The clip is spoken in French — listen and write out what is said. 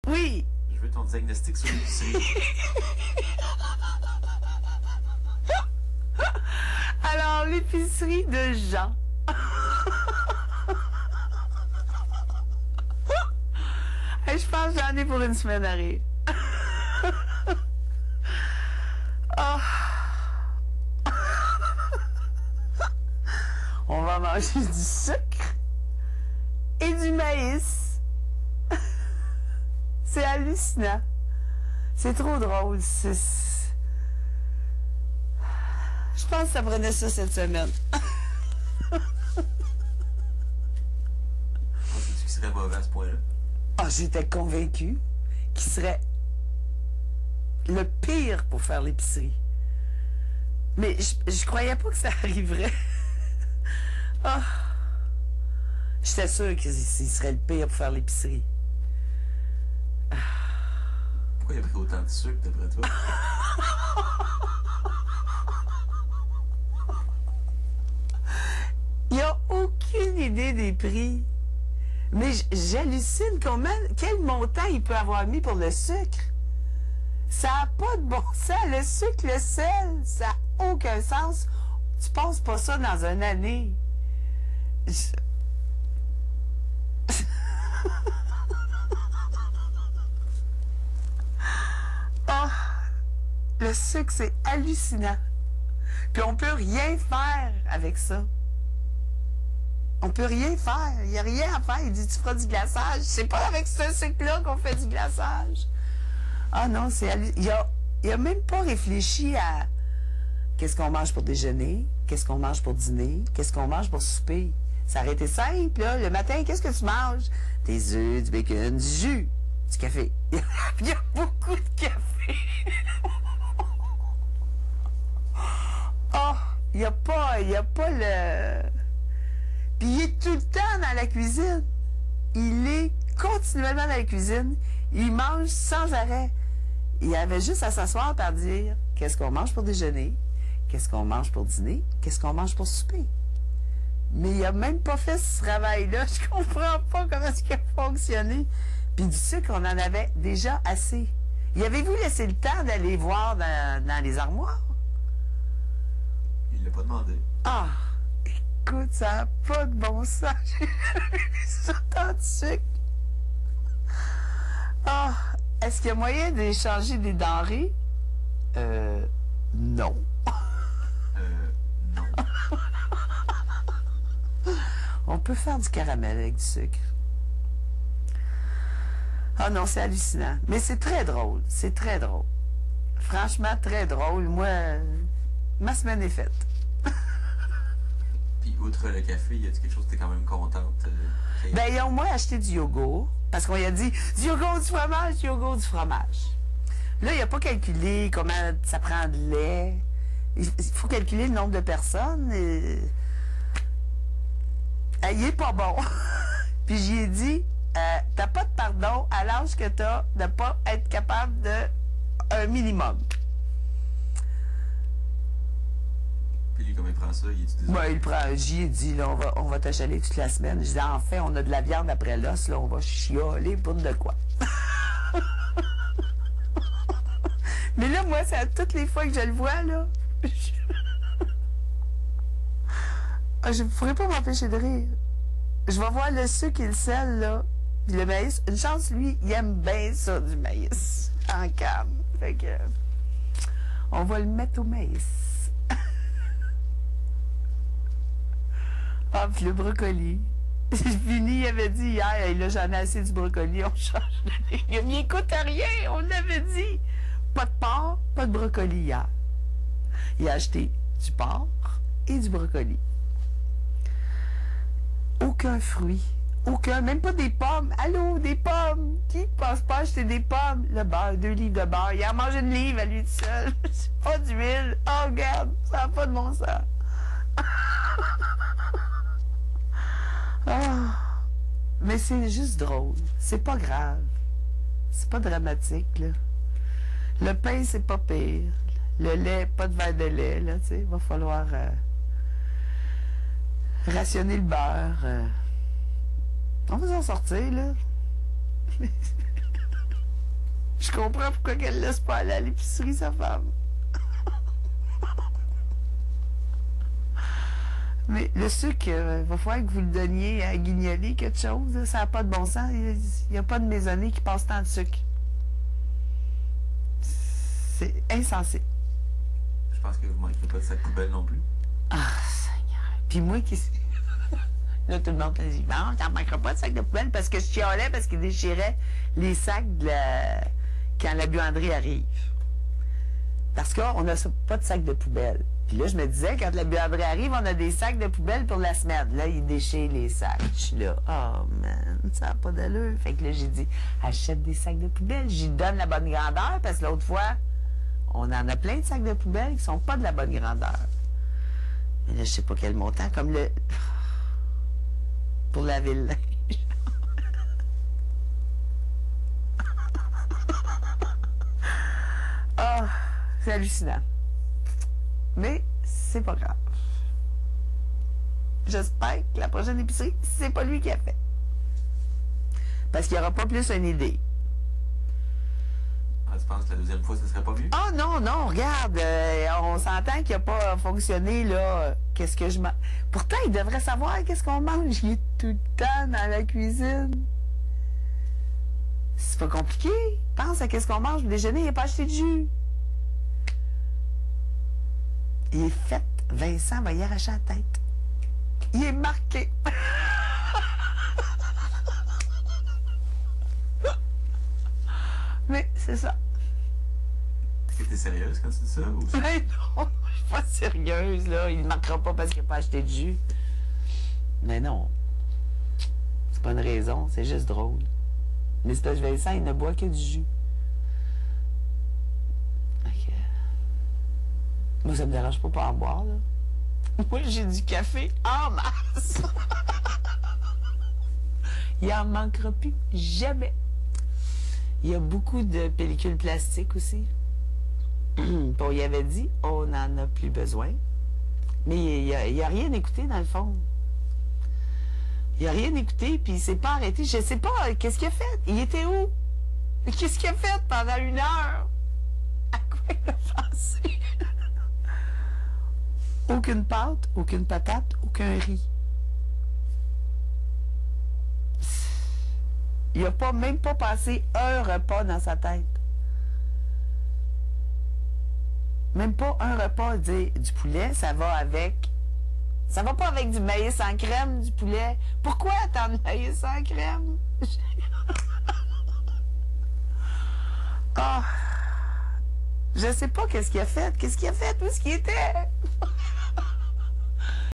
Oui. Je veux ton diagnostic sur l'épicerie. Alors, l'épicerie de Jean. Hey, je pense que j'en ai pour une semaine à rire. Ah. On va manger du sucre et du maïs. C'est hallucinant. C'est trop drôle. Je pense que ça prenait ça cette semaine. Penses-tu qu'il serait mauvais à ce point-là? Ah, j'étais convaincue qu'il serait le pire pour faire l'épicerie. Mais je croyais pas que ça arriverait. Ah. J'étais sûre qu'il serait le pire pour faire l'épicerie. Pourquoi il a pris autant de sucre, d'après toi? Il a aucune idée des prix. Mais j'hallucine quel montant il peut avoir mis pour le sucre. Ça n'a pas de bon sens. Le sucre, le sel, ça n'a aucun sens. Tu passes pas ça dans une année. Ah, le sucre, c'est hallucinant. Puis on peut rien faire avec ça. On peut rien faire. Il n'y a rien à faire. Il dit, tu feras du glaçage. C'est pas avec ce sucre-là qu'on fait du glaçage. Ah non, c'est hallucinant. Il a même pas réfléchi à qu'est-ce qu'on mange pour déjeuner, qu'est-ce qu'on mange pour dîner, qu'est-ce qu'on mange pour souper. Ça aurait été simple, là. Le matin, qu'est-ce que tu manges? Des œufs, du bacon, du jus, du café. Il y a beaucoup de café. Oh, il n'y a pas le... Puis il est tout le temps dans la cuisine. Il est continuellement dans la cuisine. Il mange sans arrêt. Il avait juste à s'asseoir et à dire qu'est-ce qu'on mange pour déjeuner, qu'est-ce qu'on mange pour dîner, qu'est-ce qu'on mange pour souper. Mais il n'a même pas fait ce travail-là. Je comprends pas comment est-ce qu'il a fonctionné. Puis du sucre, on en avait déjà assez. Y avez-vous laissé le temps d'aller voir dans les armoires? Il l'a pas demandé. Ah! Écoute, ça n'a pas de bon sens. J'ai jamais vu ça tant de sucre. Ah! Est-ce qu'il y a moyen d'échanger des denrées? Non. Non. On peut faire du caramel avec du sucre. Ah non, c'est hallucinant. Mais c'est très drôle. C'est très drôle. Franchement, très drôle. Moi, ma semaine est faite. Puis, outre le café, y a-t-il quelque chose que t'es quand même contente? Ben, ils ont au moins acheté du yogourt. Parce qu'on lui a dit, du yogourt, du fromage, du yogourt, du fromage. Là, il n'a pas calculé comment ça prend de lait. Il faut calculer le nombre de personnes. Il est pas bon. Puis j'y ai dit, t'as pas de pardon à l'âge que t'as de pas être capable de un minimum. Puis lui, comment il prend ça? Il est désolé? Ouais, il prend. J'y ai dit, là, on va t'achaler toute la semaine. Je dis, enfin, on a de la viande après l'os, là, on va chialer pour de quoi. Mais là, moi, c'est à toutes les fois que je le vois, là. Je ne pourrais pas m'empêcher de rire. Je vais voir le sucre et le sel, là. Puis le maïs. Une chance, lui, il aime bien ça, du maïs. En canne. Fait que... on va le mettre au maïs. Ah, puis le brocoli. Fini, il avait dit hier, hey, là, j'en ai assez du brocoli, on change de légumes. Il écoute à rien, on l'avait dit. Pas de porc, pas de brocoli hier. Il a acheté du porc et du brocoli. Aucun fruit. Aucun, même pas des pommes. Allô, des pommes. Qui pense pas acheter des pommes? Le beurre, 2 livres de beurre. Il a mangé une livre à lui tout seul. Pas d'huile. Oh, regarde, ça n'a pas de bon sens. Ah, mais c'est juste drôle. C'est pas grave. C'est pas dramatique, là. Le pain, c'est pas pire. Le lait, pas de verre de lait, là, tu sais. Il va falloir rationner le beurre. On va s'en sortir, là. Je comprends pourquoi qu'elle laisse pas aller à l'épicerie, sa femme. Mais le sucre, il va falloir que vous le donniez à Guignolé, quelque chose. Là. Ça n'a pas de bon sens. Il n'y a pas de maisonnée qui passe tant de sucre. C'est insensé. Je pense que vous ne manquerez pas de sac poubelle non plus. Ah, Seigneur. Puis moi, qui... Là, tout le monde me dit, non, t'en manqueras pas de sac de poubelle parce que je chialais parce qu'il déchirait les sacs de quand la buanderie arrive. Parce qu'on n'a pas de sac de poubelle. Puis là, je me disais, quand la buanderie arrive, on a des sacs de poubelle pour la semaine. Là, il déchire les sacs. Je suis là, oh man, ça n'a pas d'allure. Fait que là, j'ai dit, achète des sacs de poubelle. J'y donne la bonne grandeur parce que l'autre fois, on en a plein de sacs de poubelle qui sont pas de la bonne grandeur. Mais là, je sais pas quel montant, comme le... pour laver le linge. Ah, c'est hallucinant. Mais c'est pas grave. J'espère que la prochaine épicerie, c'est pas lui qui a fait. Parce qu'il n'y aura pas plus une idée. Ah, tu penses que la deuxième fois, ça serait pas mieux? Ah non, non, regarde, on s'entend qu'il n'a pas fonctionné, là. Qu'est-ce que je mange? Pourtant, il devrait savoir qu'est-ce qu'on mange. Il est tout le temps dans la cuisine. C'est pas compliqué. Pense à qu'est-ce qu'on mange. Le déjeuner, il n'a pas acheté de jus. Il est fait. Vincent va y arracher la tête. Il est marqué. Mais c'est ça. Est-ce que t'es sérieuse quand tu dis ça? Ou... Mais non, je suis pas sérieuse, là. Il ne marquera pas parce qu'il n'a pas acheté de jus. Mais non. C'est pas une raison, c'est juste drôle. Mais c'est parce que Vincent, il ne boit que du jus. Okay. Moi, ça me dérange pas en boire, là. Moi, j'ai du café en masse. Il en manquera plus jamais. Il y a beaucoup de pellicules plastiques aussi. On y avait dit, on n'en a plus besoin. Mais il n'y a rien écouté dans le fond. Il n'a rien écouté, puis il s'est pas arrêté. Je sais pas, qu'est-ce qu'il a fait? Il était où? Qu'est-ce qu'il a fait pendant 1 heure? À quoi il a pensé? Aucune pâte, aucune patate, aucun riz. Il n'a même pas passé un repas dans sa tête. Même pas un repas. Dire du poulet, ça va avec... Ça va pas avec du maïs sans crème, du poulet. Pourquoi tant de maïs sans crème? Ah! Je sais pas qu'est-ce qu'il a fait. Qu'est-ce qu'il a fait? Où est-ce qu'il était?